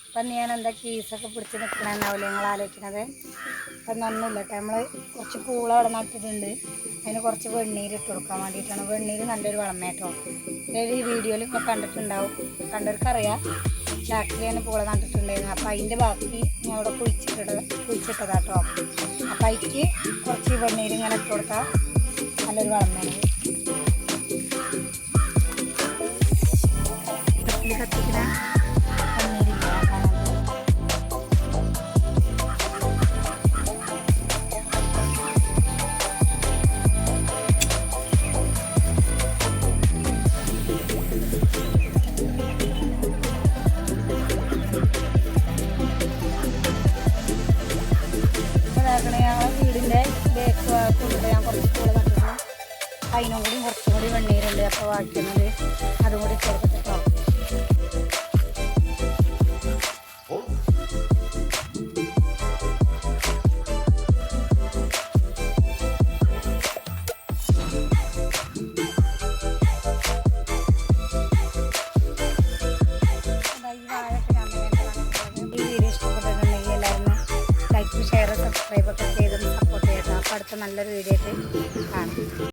അപ്പം ഞാൻ എന്താ കീസൊക്കെ പിടിച്ച് നിൽക്കണമെന്നാവില്ല നിങ്ങൾ ആലോചിക്കണത്. അപ്പം ഒന്നുമില്ല കേട്ടോ, നമ്മൾ കുറച്ച് പൂള അവിടെ നട്ടിട്ടുണ്ട്. അതിന് കുറച്ച് വെണ്ണീര് ഇട്ട് കൊടുക്കാൻ വേണ്ടിയിട്ടാണ്. വെണ്ണീര് നല്ലൊരു വളമേട്ടോ. അതായത് ഈ വീഡിയോയിൽ നിങ്ങൾ കണ്ടിട്ടുണ്ടാവും, കണ്ടവർക്കറിയാം. ചാക്കിൽ ഞാൻ പൂള നട്ടിട്ടുണ്ടായിരുന്നു. അപ്പം അതിൻ്റെ ബാക്കി ഞാൻ അവിടെ കുഴിച്ചിട്ടതാട്ടോ. അപ്പം അതിക്ക് കുറച്ച് വെണ്ണീര് ഇങ്ങനെ ഇട്ട് കൊടുത്താൽ നല്ലൊരു വളമയാണ്. കത്തിക്കുന്ന ഞങ്ങളെ വീടിൻ്റെ ബേക്ക് ഭാഗത്തുണ്ട് ഞാൻ കുറച്ച് പൂള നട്ടിരുന്നു. അതിനും കൂടി കുറച്ചും കൂടി വെണ്ണീരുണ്ട്. അപ്പോൾ ബാക്കിയുന്നത് അതും കൂടി കൊടുത്തിട്ടോ. ഈ വീഡിയോ ഇഷ്ടപ്പെട്ടിട്ടുണ്ടെങ്കിൽ എല്ലാവരും ലൈക്ക്, ഷെയർ, സബ്സ്ക്രൈബ് ഒക്കെ ചെയ്തൊന്ന് സപ്പോർട്ട് ചെയ്യട്ടോ. അപ്പോൾ അടുത്ത നല്ലൊരു വീഡിയോ ആയിട്ട് കാണാം.